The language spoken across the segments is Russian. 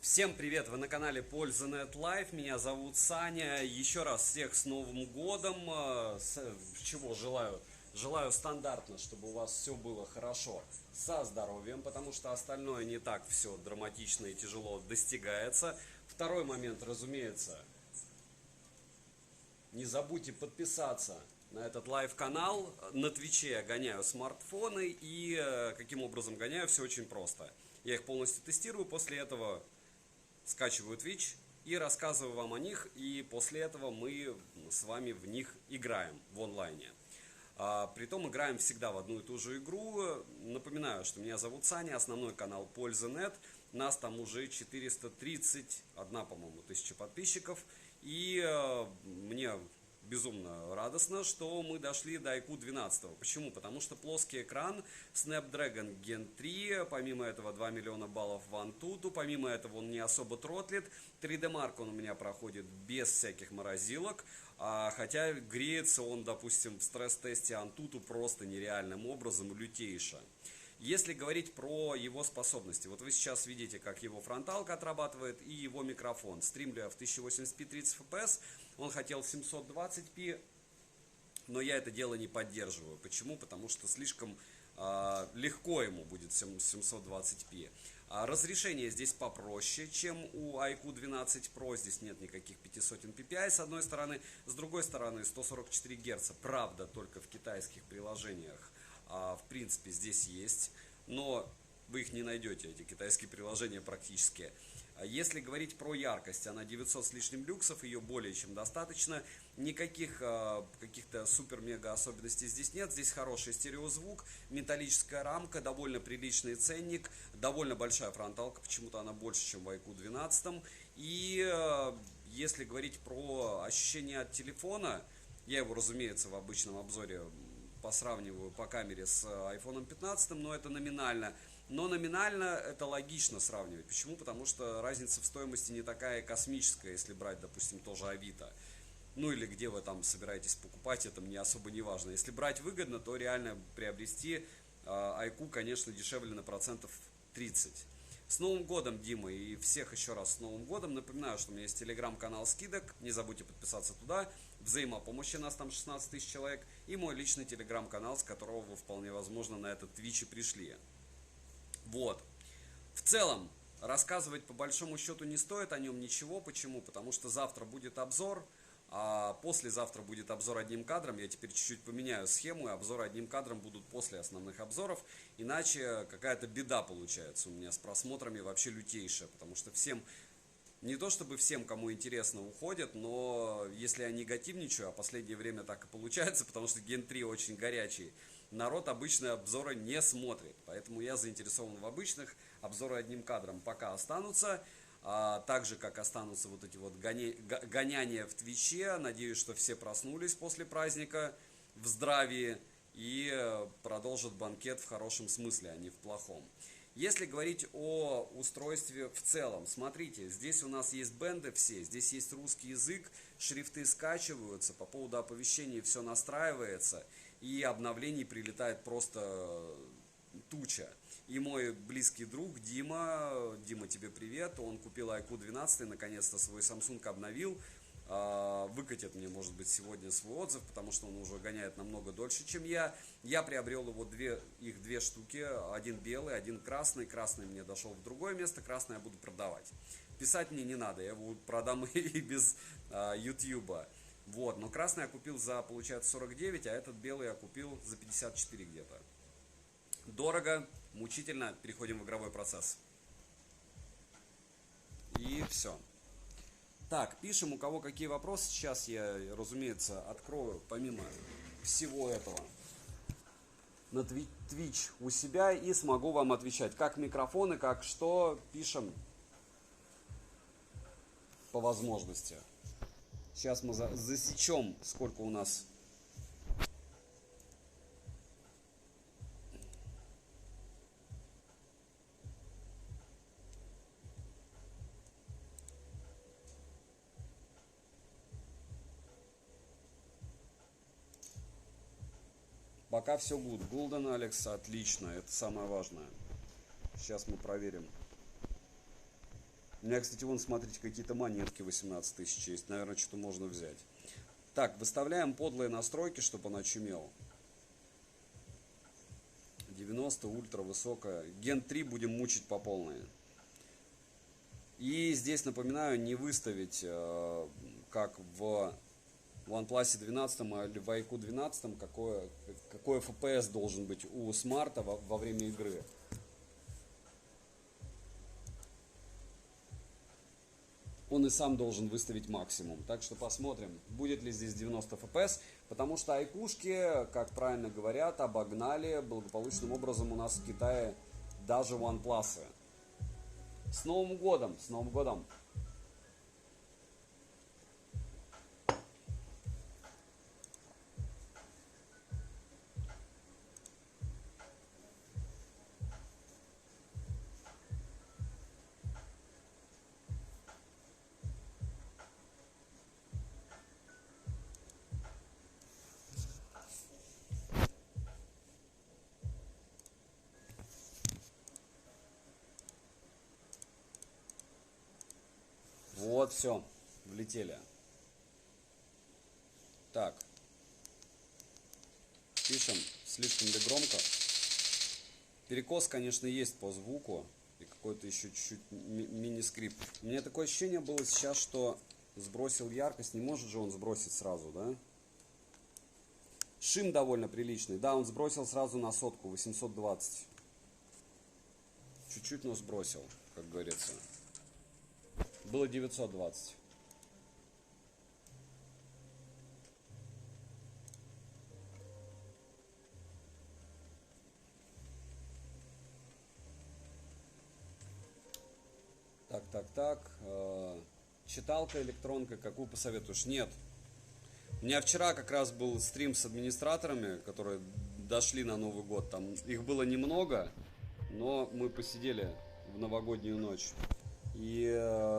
Всем привет! Вы на канале Польза.нет Live. Меня зовут Саня. Еще раз всех с Новым годом. Чего желаю? Желаю стандартно, чтобы у вас все было хорошо со здоровьем, потому что остальное не так все драматично и тяжело достигается. Второй момент, разумеется, не забудьте подписаться на этот лайв-канал. На Твиче я гоняю смартфоны и каким образом гоняю, все очень просто. Я их полностью тестирую, после этого скачиваю Twitch и рассказываю вам о них, и после этого мы с вами в них играем в онлайне. Притом играем всегда в одну и ту же игру. Напоминаю, что меня зовут Саня, основной канал Польза.нет. Нас там уже 431, по-моему, тысяча подписчиков. И мне безумно радостно, что мы дошли до IQ 12. Почему? Потому что плоский экран, Snapdragon Gen 3, помимо этого 2 миллиона баллов в Antutu, помимо этого он не особо тротлит, 3D Mark он у меня проходит без всяких морозилок, хотя греется он, допустим, в стресс-тесте Antutu просто нереальным образом, лютейше. Если говорить про его способности, вот вы сейчас видите, как его фронталка отрабатывает и его микрофон. Стримлю я в 1080p 30 fps, он хотел 720p, но я это дело не поддерживаю. Почему? Потому что слишком легко ему будет 720p. Разрешение здесь попроще, чем у IQ 12 Pro. Здесь нет никаких 500 ppi с одной стороны. С другой стороны 144 Гц. Правда, только в китайских приложениях. В принципе, здесь есть. Но вы их не найдете, эти китайские приложения практически. Если говорить про яркость, она 900 с лишним люксов, ее более чем достаточно. Никаких каких-то супер-мега особенностей здесь нет. Здесь хороший стереозвук, металлическая рамка, довольно приличный ценник, довольно большая фронталка, почему-то она больше, чем в IQ 12. И если говорить про ощущения от телефона, я его, разумеется, в обычном обзоре посравниваю по камере с iPhone 15, но это номинально. Но номинально это логично сравнивать. Почему? Потому что разница в стоимости не такая космическая, если брать, допустим, тоже Авито. Ну или где вы там собираетесь покупать, это мне особо не важно. Если брать выгодно, то реально приобрести IQ, конечно, дешевле на процентов 30. С Новым годом, Дима, и всех еще раз с Новым годом. Напоминаю, что у меня есть телеграм-канал скидок, не забудьте подписаться туда. Взаимопомощи, нас там 16 тысяч человек. И мой личный телеграм-канал, с которого вы вполне возможно на этот Twitch и пришли. Вот. В целом, рассказывать по большому счету не стоит о нем ничего. Почему? Потому что завтра будет обзор. А послезавтра будет обзор одним кадром. Я теперь чуть-чуть поменяю схему, и обзоры одним кадром будут после основных обзоров. Иначе какая-то беда получается у меня с просмотрами, вообще лютейшая. Потому что всем, не то чтобы всем, кому интересно, уходят, но если я негативничаю, а последнее время так и получается, потому что Gen 3 очень горячий, народ обычные обзоры не смотрит. Поэтому я заинтересован в обычных. Обзоры одним кадром пока останутся. Так же, как останутся вот эти вот гоняния в Твиче. Надеюсь, что все проснулись после праздника в здравии и продолжат банкет в хорошем смысле, а не в плохом. Если говорить о устройстве в целом, смотрите, здесь у нас есть бенды все, здесь есть русский язык, шрифты скачиваются, по поводу оповещений все настраивается, и обновлений прилетает просто туча. И мой близкий друг Дима, тебе привет, он купил IQ 12, наконец-то свой Samsung обновил, выкатит мне, может быть, сегодня свой отзыв, потому что он уже гоняет намного дольше, чем я. Я приобрел его их две штуки, один белый, один красный. Красный мне дошел в другое место, красный я буду продавать. Писать мне не надо, я его продам и без YouTube. Вот, но красный я купил за, получается, 49, а этот белый я купил за 54 где-то. Дорого, мучительно, переходим в игровой процесс. И все. Так, пишем, у кого какие вопросы. Сейчас я, разумеется, открою, помимо всего этого, на Twitch у себя и смогу вам отвечать. Как микрофоны, как что, пишем по возможности. Сейчас мы засечем, сколько у нас. Пока все good. Golden Alex, отлично, это самое важное. Сейчас мы проверим. У меня, кстати, вон, смотрите, какие-то монетки 18 тысяч есть. Наверное, что-то можно взять. Так, выставляем подлые настройки, чтобы он очумел. 90, ультра, высокая. Ген 3 будем мучить по полной. И здесь, напоминаю, не выставить, как в OnePlus 12 или в iQOO 12, какой FPS должен быть у смарта во время игры. Он и сам должен выставить максимум. Так что посмотрим, будет ли здесь 90 FPS. Потому что айкушки, как правильно говорят, обогнали благополучным образом у нас в Китае даже OnePlus. С Новым годом! С Новым годом! Вот, все, влетели. Так. Пишем, слишком ли громко. Перекос, конечно, есть по звуку. И какой-то еще чуть-чуть мини-скрипт. У меня такое ощущение было сейчас, что сбросил яркость. Не может же он сбросить сразу, да? Шим довольно приличный. Да, он сбросил сразу на 100, 820. Чуть-чуть, но сбросил, как говорится. Было 920. Так. Читалка, электронка, какую посоветуешь? Нет. У меня вчера как раз был стрим с администраторами, которые дошли на Новый год. Там их было немного, но мы посидели в новогоднюю ночь. И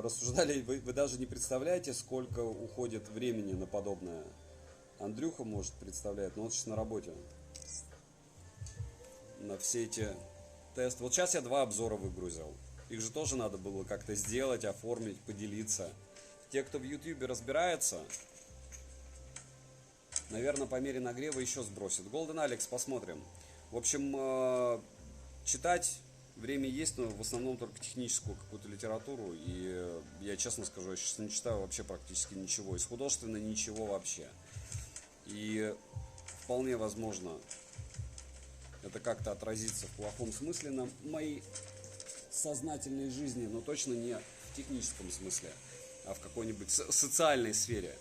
рассуждали, вы даже не представляете, сколько уходит времени на подобное. Андрюха, может, представляет, но он сейчас на работе. На все эти тесты. Вот сейчас я 2 обзора выгрузил. Их же тоже надо было как-то сделать, оформить, поделиться. Те, кто в YouTube разбирается, наверное, по мере нагрева еще сбросит. Golden Alex, посмотрим. В общем, читать время есть, но в основном только техническую какую-то литературу. И я честно скажу, я сейчас не читаю вообще практически ничего. Из художественного ничего вообще. И вполне возможно, это как-то отразится в плохом смысле на моей сознательной жизни, но точно не в техническом смысле, а в какой-нибудь социальной сфере.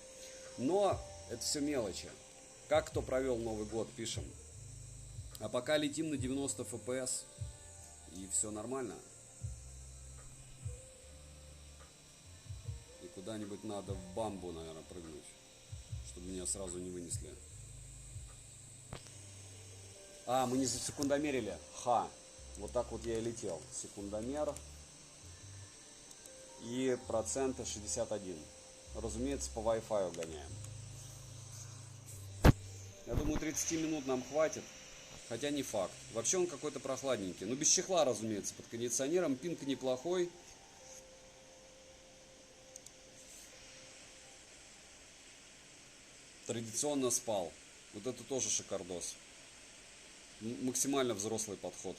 Но это все мелочи. Как кто провел Новый год, пишем. А пока летим на 90 FPS, и все нормально. И куда-нибудь надо в бамбу, наверное, прыгнуть, чтобы меня сразу не вынесли. А, мы не засекундомерили. Ха. Вот так вот я и летел. Секундомер. И проценты 61. Разумеется, по Wi-Fi гоняем. Я думаю, 30 минут нам хватит. Хотя не факт. Вообще он какой-то прохладненький. Ну, без чехла, разумеется, под кондиционером. Пинк неплохой. Традиционно спал. Вот это тоже шикардос. Максимально взрослый подход.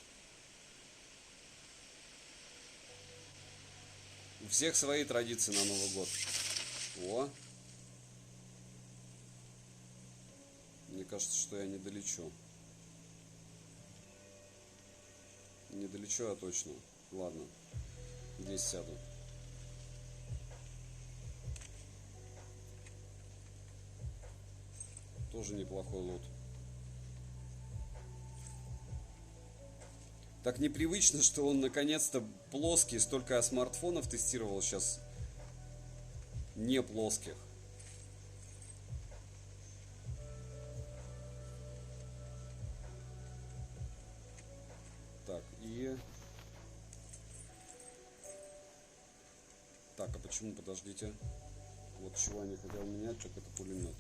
У всех свои традиции на Новый год. О. Мне кажется, что я не долечу. Не долечу я точно. Ладно. Здесь сяду. Тоже неплохой лут. Так непривычно, что он наконец-то плоский. Столько я смартфонов тестировал сейчас не плоских. Так, и... Так, а почему, подождите. Вот чего я не хотел менять, так это пулемет.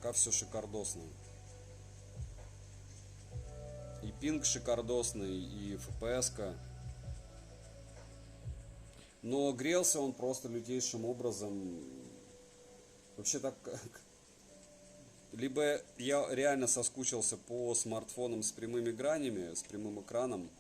пока все шикардосно. И пинг шикардосный, и FPS-ка. Но грелся он просто лютейшим образом. Вообще так... Либо я реально соскучился по смартфонам с прямыми гранями, с прямым экраном,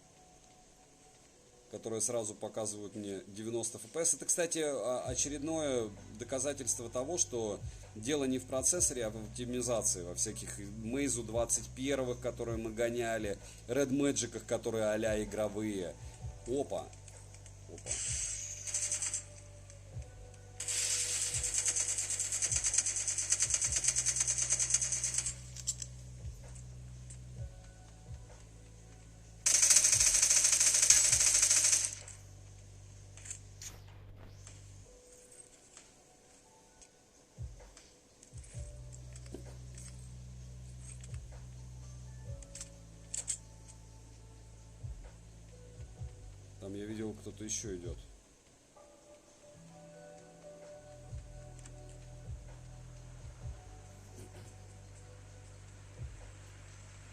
которые сразу показывают мне 90 FPS. Это, кстати, очередное доказательство того, что дело не в процессоре, а в оптимизации, во всяких Meizu 21, которые мы гоняли, Red Magic, которые а-ля игровые. Опа. Опа. Там я видел, кто-то еще идет.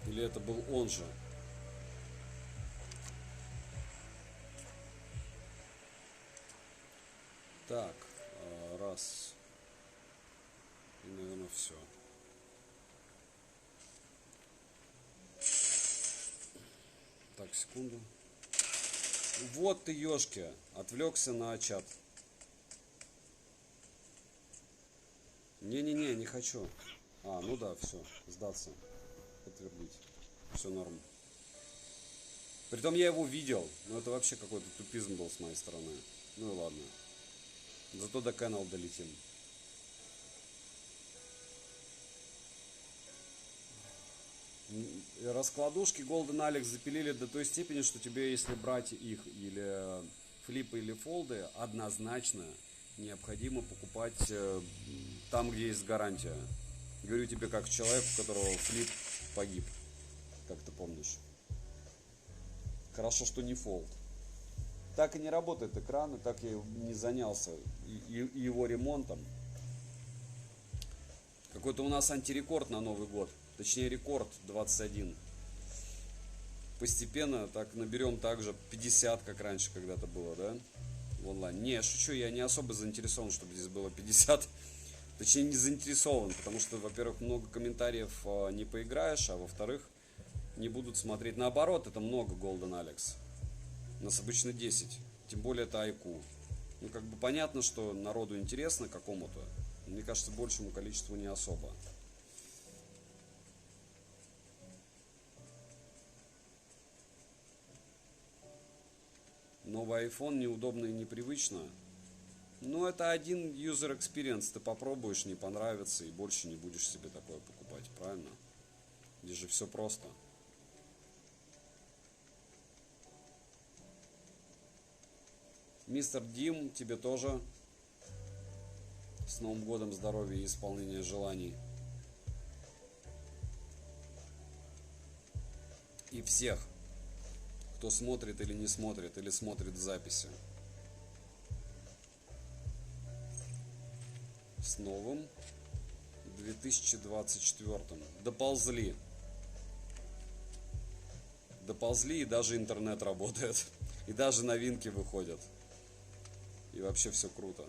Или это был он же? Так, раз. И, наверное, все. Так, секунду. Вот ты, ёшки, отвлекся на чат. Не-не-не, не хочу. Ну да, все, сдаться. Подтвердить. Все норм. Притом я его видел, но это вообще какой-то тупизм был с моей стороны. Ну и ладно. Зато до канала долетим. Раскладушки Golden Alex запилили до той степени, что тебе, если брать их или флипы, или фолды, однозначно необходимо покупать там, где есть гарантия. Говорю тебе как человек, у которого флип погиб, как ты помнишь. Хорошо, что не фолд. Так и не работает экран, и так я не занялся и его ремонтом. Какой-то у нас антирекорд на Новый год. Точнее, рекорд 21. Постепенно так наберем также 50, как раньше когда-то было, да? В онлайн. Не, шучу, я не особо заинтересован, чтобы здесь было 50. Точнее, не заинтересован, потому что, во-первых, много комментариев не поиграешь, а во-вторых, не будут смотреть. Наоборот, это много Golden Alex. У нас обычно 10. Тем более это IQ. Ну, как бы понятно, что народу интересно какому-то. Мне кажется, большему количеству не особо. Новый iPhone неудобно и непривычно. Но это один user experience. Ты попробуешь, не понравится, и больше не будешь себе такое покупать, правильно? Здесь же все просто. Мистер Дим, тебе тоже с Новым годом здоровья и исполнения желаний. И всех, кто смотрит или не смотрит, или смотрит в записи. С новым 2024. Доползли. Доползли, и даже интернет работает. И даже новинки выходят. И вообще все круто.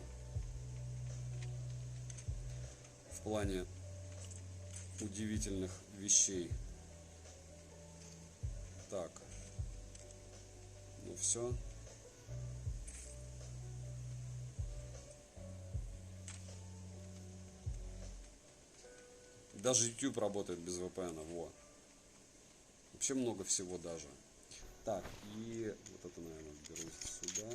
В плане удивительных вещей. Так. Ну все. Даже YouTube работает без VPN. Во. Вообще много всего даже. Так, и вот это, наверное, беру сюда.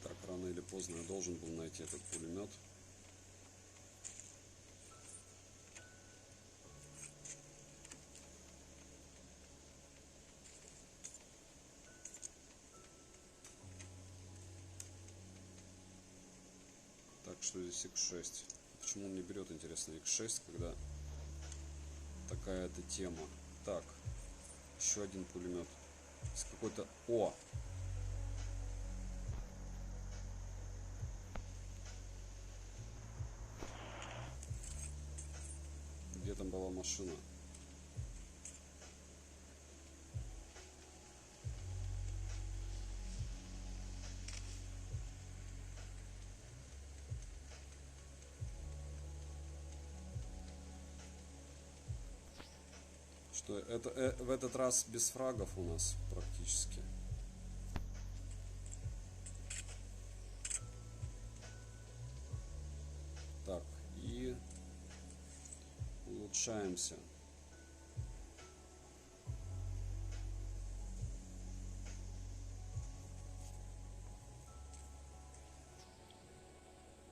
Так, рано или поздно я должен был найти этот пулемет. Так, что здесь X6? Почему он не берет, интересно, X6, когда такая-то тема. Так, еще один пулемет. С какой-то... О! Где там была машина? Что это в этот раз без фрагов у нас практически. Так, и улучшаемся.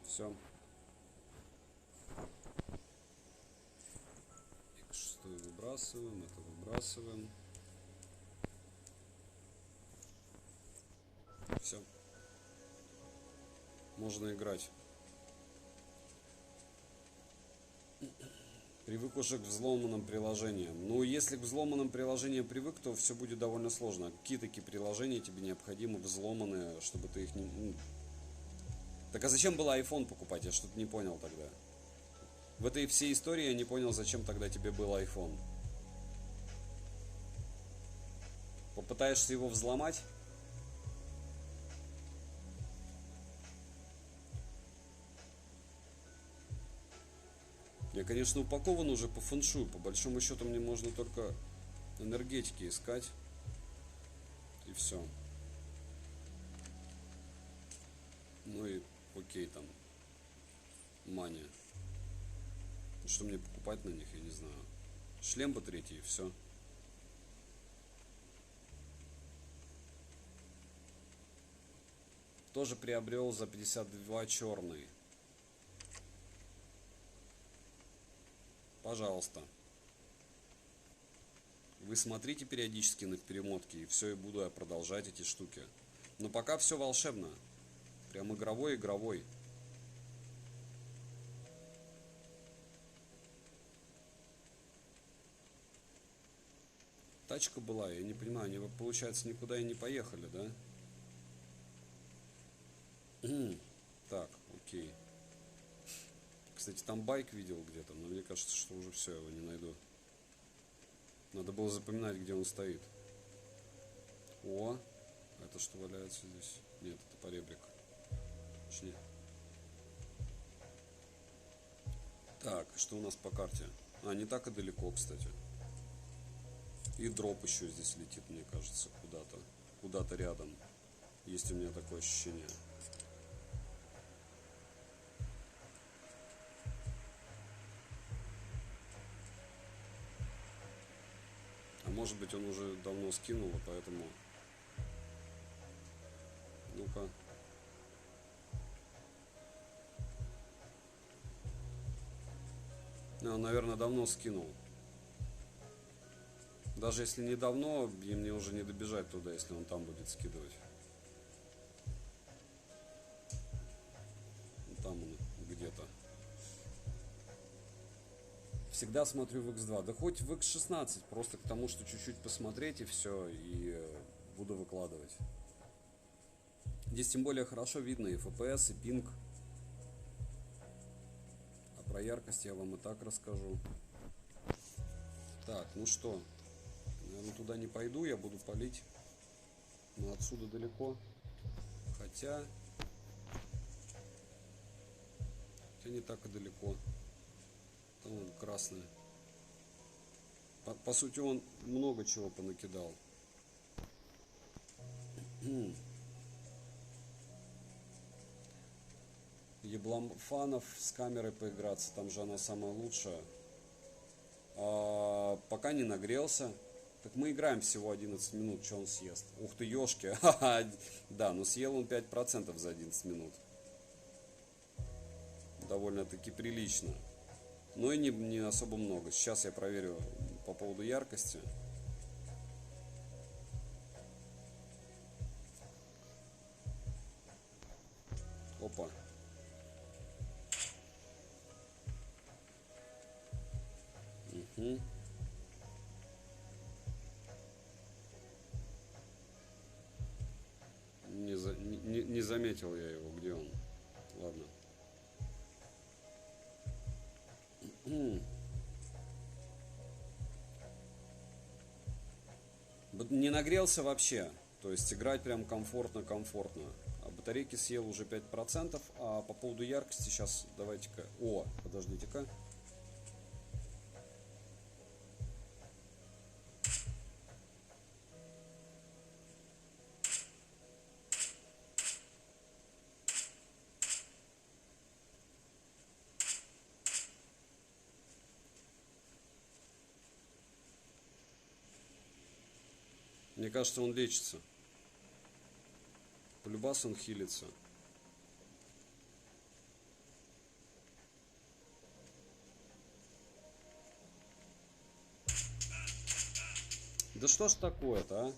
Все. Шестую выбрасываем, это выбрасываем. Все. Можно играть. Привык уже к взломанным приложениям. Ну, если к взломанным приложениям привык, то все будет довольно сложно. Какие такие приложения тебе необходимы взломанные, чтобы ты их не... Так а зачем было iPhone покупать? Я что-то не понял тогда. В этой всей истории я не понял, зачем тогда тебе был iPhone. Попытаешься его взломать? Я, конечно, упакован уже по фэншую. По большому счету мне можно только энергетики искать. И все. Ну и окей там. Мания. Что мне покупать на них, я не знаю. Шлем бы третий, и все. Тоже приобрел за 52 черный. Пожалуйста. Вы смотрите периодически на перемотки, и все, и буду я продолжать эти штуки. Но пока все волшебно. Прям игровой. Тачка была, я не понимаю, они, получается, никуда и не поехали, да? Так, окей. Кстати, там байк видел где-то, но мне кажется, что уже все, его не найду. Надо было запоминать, где он стоит. О, это что валяется здесь? Нет, это поребрик. Точнее. Так, что у нас по карте? А, не так и далеко, кстати. И дроп еще здесь летит, мне кажется, куда-то. Куда-то рядом. Есть у меня такое ощущение. А может быть, он уже давно скинул, поэтому... Ну-ка. Он, наверное, давно скинул. Даже если не давно, и мне уже не добежать туда, если он там будет скидывать. Там он где-то. Всегда смотрю в X2. Да хоть в X16, просто к тому, что чуть-чуть посмотреть и все, и буду выкладывать. Здесь тем более хорошо видно и FPS, и пинг. А про яркость я вам и так расскажу. Так, ну что, наверное, туда не пойду, я буду палить. Но отсюда далеко. Хотя не так и далеко. Там он красный. По сути, он много чего понакидал. Ебломфанов с камерой поиграться, там же она самая лучшая. Пока не нагрелся. Так мы играем всего 11 минут, что он съест? Ух ты, ёшки. Да, но съел он 5% за 11 минут. Довольно-таки прилично. Но и не особо много. Сейчас я проверю по поводу яркости. Опа. Угу. заметил я его. Где он? Ладно. Не нагрелся вообще. То есть играть прям комфортно. А батарейки съел уже 5%. А по поводу яркости сейчас давайте-ка... О, подождите-ка. Мне кажется, он лечится. Полюбас он хилится. Да что ж такое-то, а?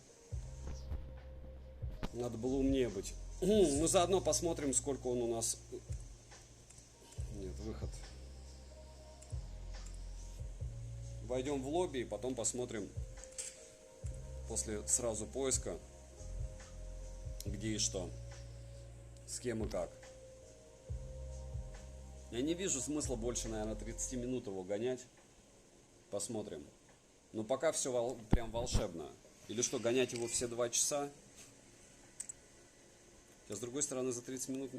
Надо было умнее быть. Ну, заодно посмотрим, сколько он у нас... Нет, выход. Войдем в лобби и потом посмотрим после сразу поиска, где и что, с кем и как. Я не вижу смысла больше, наверное, 30 минут его гонять. Посмотрим. Но пока все прям волшебно. Или что, гонять его все 2 часа? С другой стороны, за 30 минут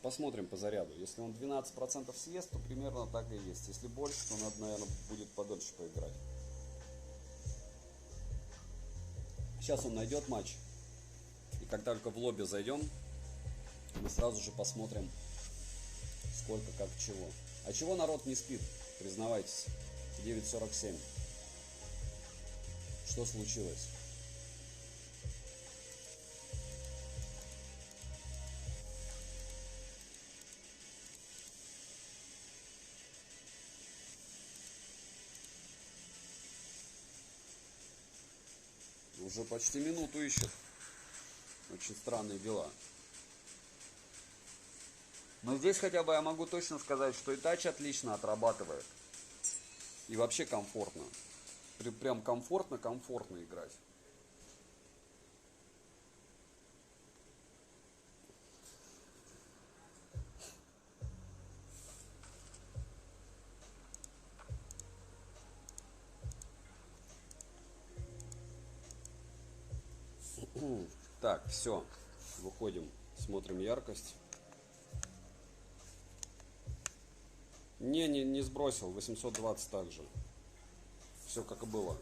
посмотрим по заряду. Если он 12% съест, то примерно так и есть. Если больше, то надо, наверное, будет подольше поиграть. Сейчас он найдет матч. И как только в лобби зайдем, мы сразу же посмотрим, сколько, как, чего. А чего народ не спит? Признавайтесь. 9:47. Что случилось? Уже почти минуту ищет. Очень странные дела. Но здесь хотя бы я могу точно сказать, что и тач отлично отрабатывает. И вообще комфортно. Прям комфортно играть. Так, все. Выходим, смотрим яркость. Не сбросил. 820 также. Все как и было.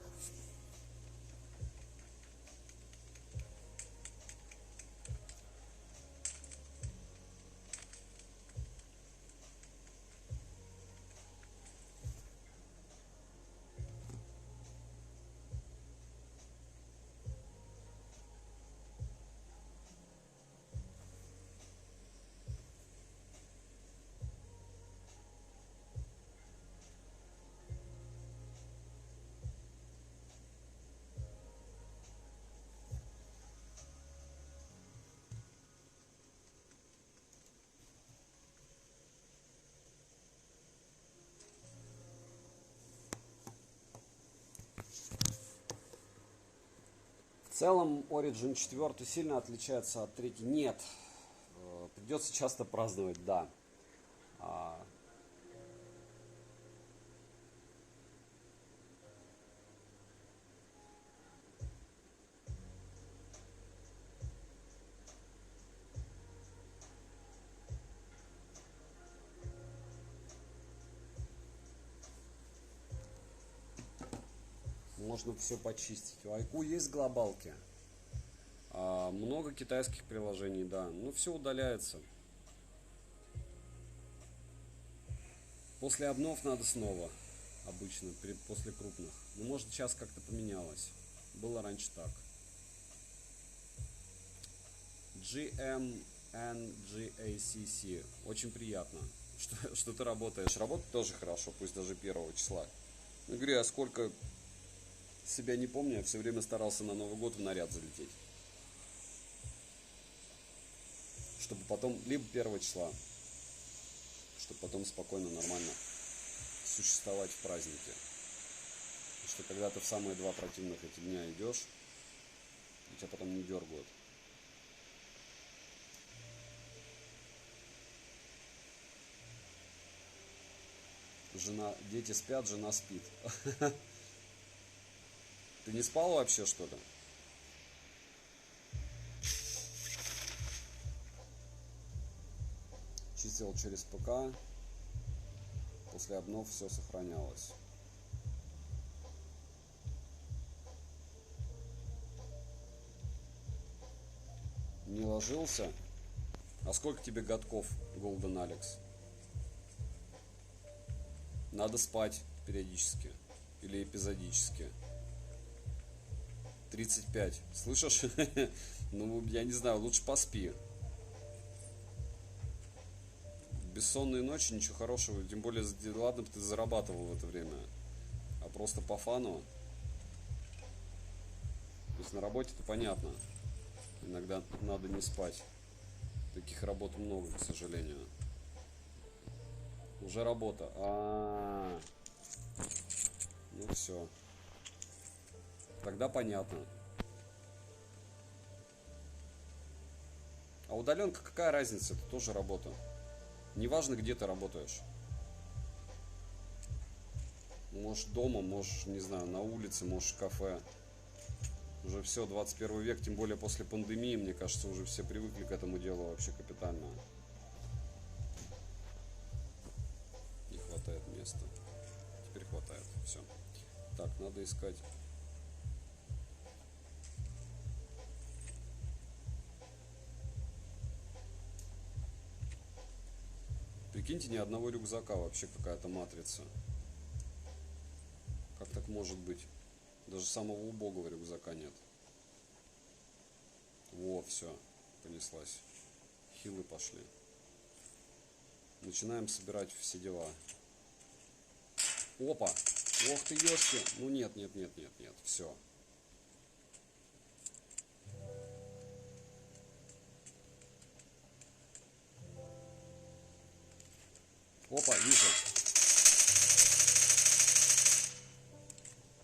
В целом Origin 4 сильно отличается от 3. Нет. Придется часто праздновать, да. Можно все почистить. У Айку есть глобалки. Много китайских приложений, да. Но все удаляется. После обнов надо снова. Обычно, после крупных. Но может сейчас как-то поменялось. Было раньше так. GMNGACC. Очень приятно, что ты работаешь. Работать тоже хорошо, пусть даже 1 числа. Я говорю, я сколько себя не помню, я все время старался на Новый год в наряд залететь. Чтобы потом, либо 1 числа, чтобы потом спокойно, нормально существовать в празднике. Потому что когда ты в самые 2 противных эти дня идешь, и тебя потом не дергают. Жена, дети спят, жена спит. Ты не спал вообще, что ли? Чистил через ПК. После обнов все сохранялось. Не ложился? А сколько тебе годков, Golden Alex? Надо спать периодически. Или эпизодически. 35. Слышишь? Ну, я не знаю, лучше поспи. Бессонные ночи, ничего хорошего. Тем более, ладно бы ты зарабатывал в это время. А просто по фану. То есть на работе-то понятно. Иногда надо не спать. Таких работ много, к сожалению. Уже работа. Ну все. Тогда понятно. А удаленка какая разница? Это тоже работа. Неважно, где ты работаешь. Можешь дома, можешь, не знаю, на улице, можешь в кафе. Уже все, 21 век, тем более после пандемии, мне кажется, уже все привыкли к этому делу вообще капитально. Не хватает места. Теперь хватает, все. Так, надо искать. Прикиньте, ни одного рюкзака, вообще какая-то матрица. Как так может быть? Даже самого убогого рюкзака нет. Во, все, понеслась. Хилы пошли. Начинаем собирать все дела. Опа! Ох ты, ёшки! Ну нет, нет, нет, нет, нет, все. Опа, вижу.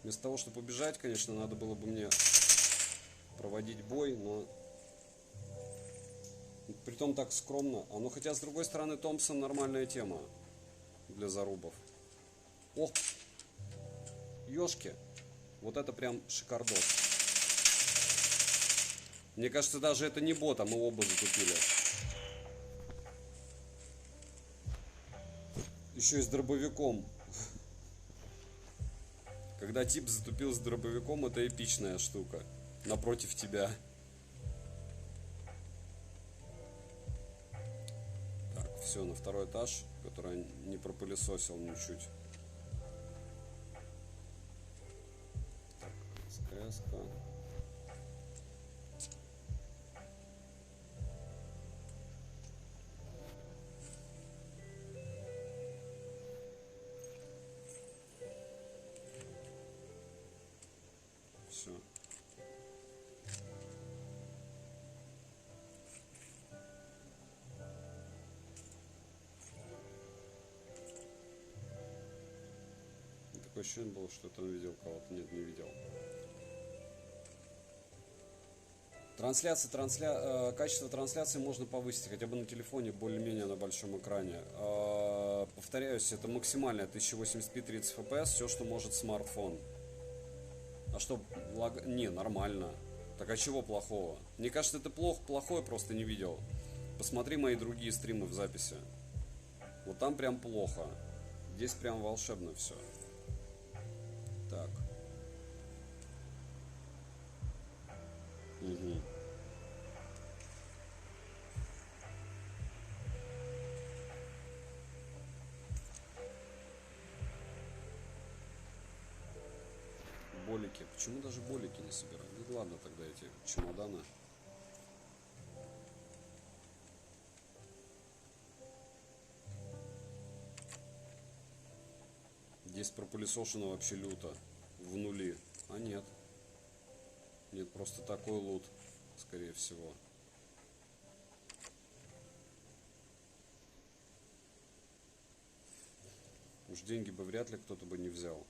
Вместо того, чтобы убежать, конечно, надо было бы мне проводить бой, но притом так скромно. А ну хотя, с другой стороны, Томпсон нормальная тема для зарубов. Ох, ёшки. Вот это прям шикардос. Мне кажется, даже это не бот, а мы оба затупили. Еще и с дробовиком. Когда тип затупил с дробовиком, это эпичная штука. Напротив тебя. Так, все, на второй этаж, который не пропылесосил ничуть. Так, СКС-ка. Все. Такое ощущение было, что там видел кого-то. Нет, не видел. Качество трансляции можно повысить, хотя бы на телефоне, более-менее на большом экране. Повторяюсь, это максимальная 1080p 30 fps, все, что может смартфон. А что, не, нормально. Так а чего плохого? Мне кажется, это плохое просто не видел. Посмотри мои другие стримы в записи. Вот там прям плохо. Здесь прям волшебно все. Так. Угу. Болики. Почему даже болики не собираю? Ну ладно, тогда эти чемоданы. Здесь пропылесошено вообще люто. В нули. А нет. Нет, просто такой лут, скорее всего. Уж деньги бы вряд ли кто-то бы не взял.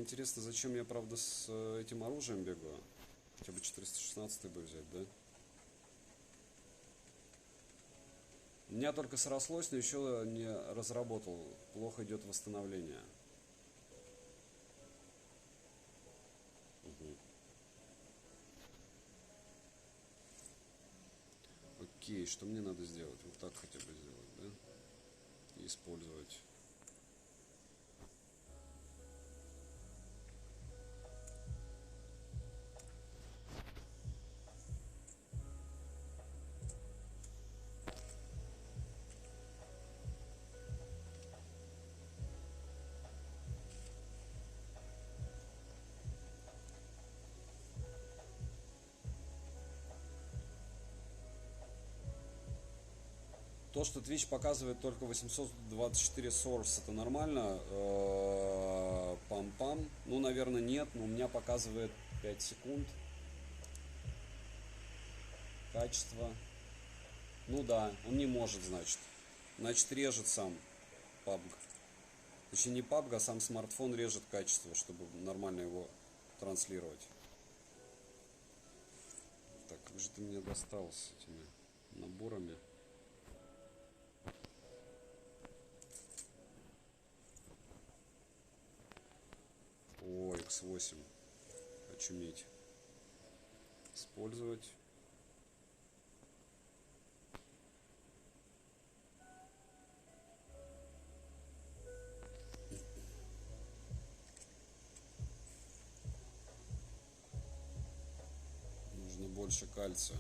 интересно, зачем я, правда, с этим оружием бегаю? Хотя бы 416 бы взять, да? У меня только срослось, но еще не разработал. Плохо идет восстановление. Угу. Окей, что мне надо сделать? Вот так хотя бы сделать, да? И использовать. То, что Twitch показывает только 824 source, это нормально? Пам-пам. Ну, наверное, нет, но у меня показывает 5 секунд. Качество. Ну да, он не может, значит. Значит, режет сам PUBG. Точнее, не PUBG, а сам смартфон режет качество, чтобы нормально его транслировать. Так, как же ты меня достал с этими наборами? О, X8. Очуметь. Использовать. Нужно больше кальция.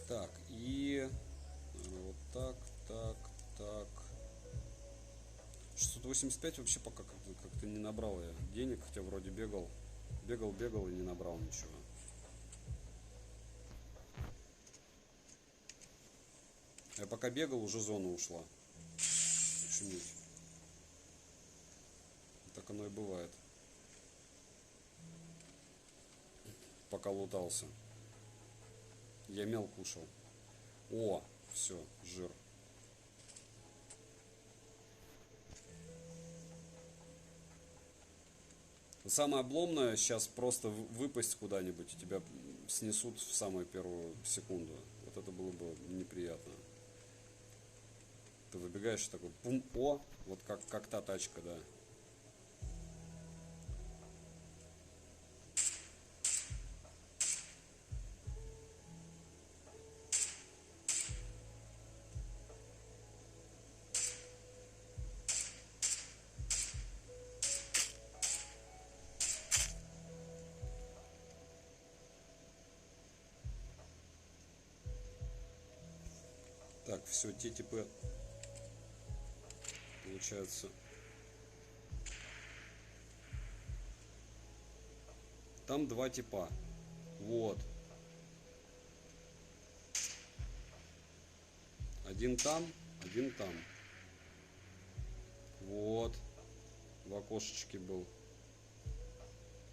Так, и вот так, так, так. 685 вообще пока как-то не набрал я денег, хотя вроде бегал и не набрал ничего. Я пока бегал, уже зона ушла. Очуметь. Так оно и бывает. Пока лутался. Я мел кушал. О, все, жир. Самое обломное сейчас просто выпасть куда-нибудь, и тебя снесут в самую первую секунду. Вот это было бы неприятно. Ты выбегаешь такой, пум, о, вот как та тачка, да. Так, все, те типы, получается, там два типа. Вот. Один там, один там. Вот. В окошечке был.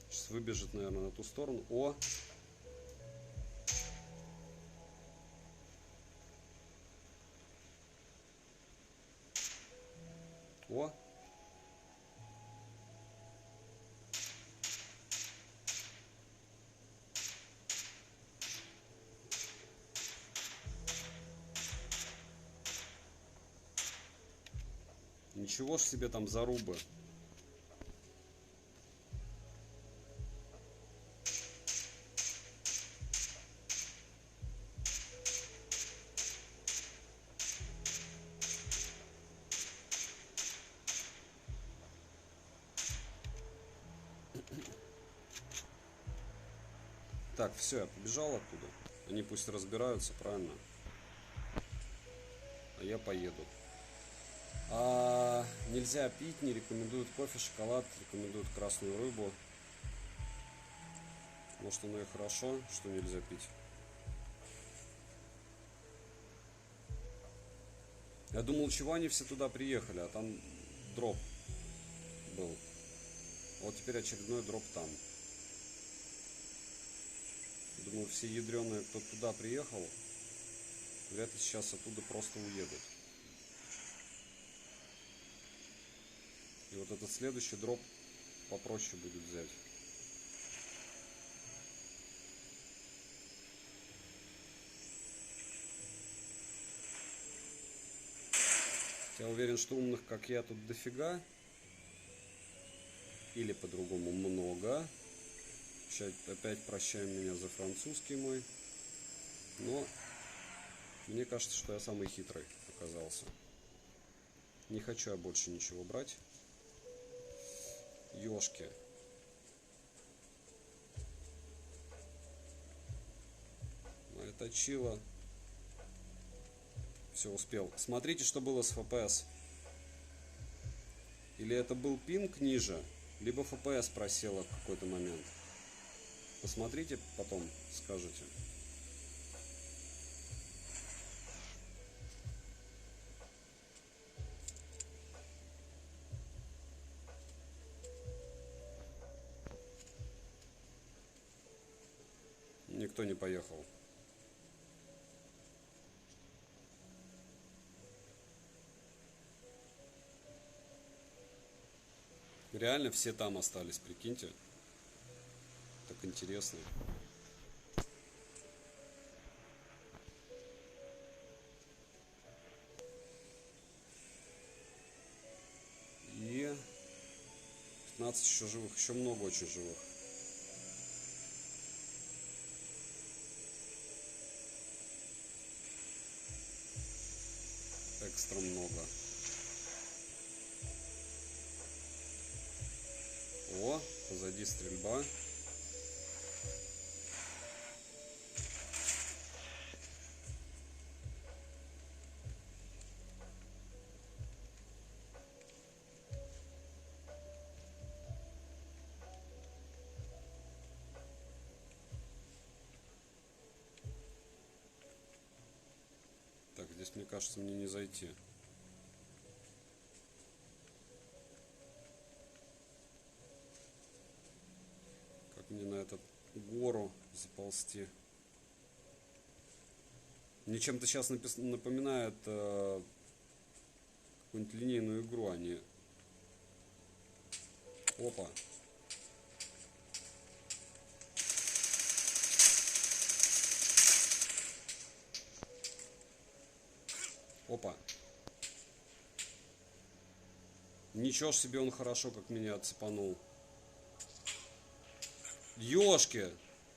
Сейчас выбежит, наверное, на ту сторону. О! О! Ничего ж себе там зарубы. Так, все, я побежал оттуда. Они пусть разбираются, правильно? А я поеду. Нельзя пить, не рекомендуют кофе, шоколад, рекомендуют красную рыбу. Может, оно и хорошо, что нельзя пить. Я думал, чего они все туда приехали, а там дроп был. Вот теперь очередной дроп там. Думаю, все ядреные, кто туда приехал, вряд ли сейчас оттуда просто уедут. И вот этот следующий дроп попроще будет взять. Я уверен, что умных, как я, тут дофига. Или по-другому много. Опять прощаем меня за французский мой. Но мне кажется, что я самый хитрый оказался. Не хочу я больше ничего брать. Ёшки. Это чило. Все, успел. Смотрите, что было с FPS. Или это был пинг ниже, либо FPS просела в какой-то момент. Посмотрите, потом скажете. Никто не поехал. Реально все там остались, прикиньте. Так интересно. И 15 еще живых, еще много очень живых. Экстра много. О, позади стрельба. Так, здесь, мне кажется, мне не зайти. Как мне на эту гору заползти? Мне чем-то сейчас напоминает какую-нибудь линейную игру, а не... Опа. Опа. Ничего ж себе, он хорошо как меня отцепанул. Ёшки!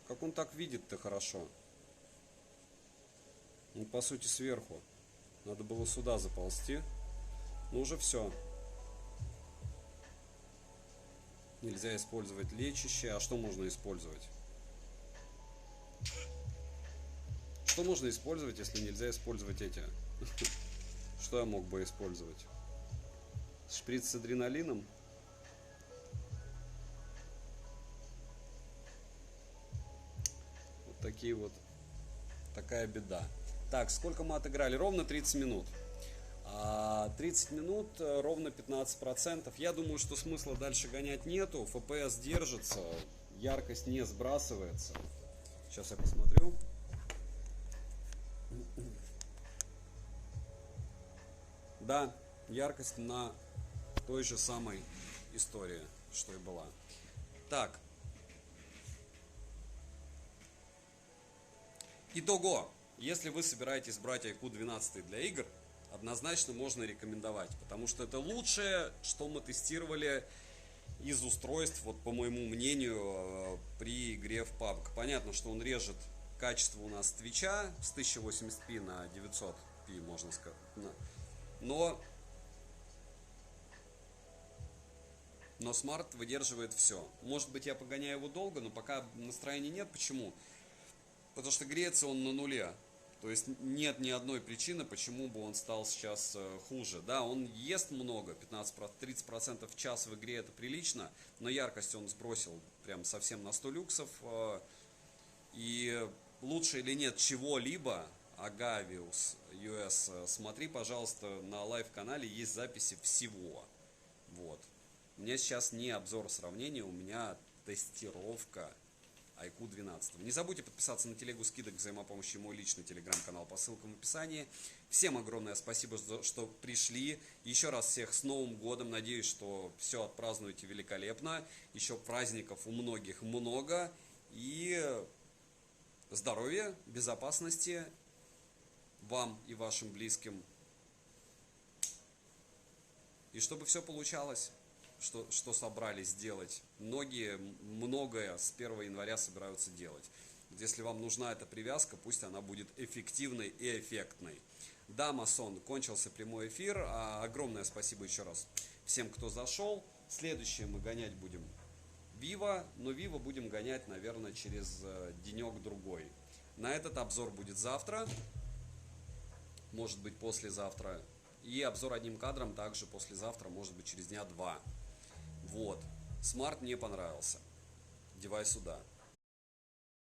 Как он так видит-то хорошо? Ну, по сути, сверху. Надо было сюда заползти. Ну, уже все. Нельзя использовать лечащее. А что можно использовать? Что можно использовать, если нельзя использовать эти? Что я мог бы использовать? Шприц с адреналином? Вот такие вот. Такая беда. Так, сколько мы отыграли? Ровно 30 минут. 30 минут, ровно 15%. Я думаю, что смысла дальше гонять нету. FPS держится, яркость не сбрасывается. Сейчас я посмотрю. Да, яркость на той же самой истории, что и была. Так. Итого. Если вы собираетесь брать IQ 12 для игр, однозначно можно рекомендовать, потому что это лучшее, что мы тестировали из устройств, вот по моему мнению, при игре в PUBG. Понятно, что он режет качество у нас Твича с 1080p на 900p, можно сказать. Но смарт выдерживает все. Может быть, я погоняю его долго, но пока настроения нет. Почему? Потому что греется он на нуле. То есть нет ни одной причины, почему бы он стал сейчас хуже. Да, он ест много, 15-30% в час в игре это прилично, но яркость он сбросил прям совсем на 100 люксов. И лучше или нет чего-либо, Agavius US, смотри, пожалуйста, на лайв-канале есть записи всего. Вот. У меня сейчас не обзор сравнения, у меня тестировка iQOO 12. Не забудьте подписаться на телегу скидок взаимопомощи и мой личный телеграм-канал по ссылкам в описании. Всем огромное спасибо, что пришли. Еще раз всех с Новым годом. Надеюсь, что все отпразднуете великолепно. Еще праздников у многих много. И здоровья, безопасности вам и вашим близким. И чтобы все получалось, что собрались делать. Многое с 1 января собираются делать. Если вам нужна эта привязка, пусть она будет эффективной и эффектной. Да, масон, кончился прямой эфир. Огромное спасибо еще раз всем, кто зашел. Следующее мы гонять будем Vivo, но Vivo будем гонять, наверное, через денек-другой. На этот обзор будет завтра, может быть послезавтра. И обзор одним кадром также послезавтра, может быть через дня 2. Вот. Смарт мне понравился. Девай сюда.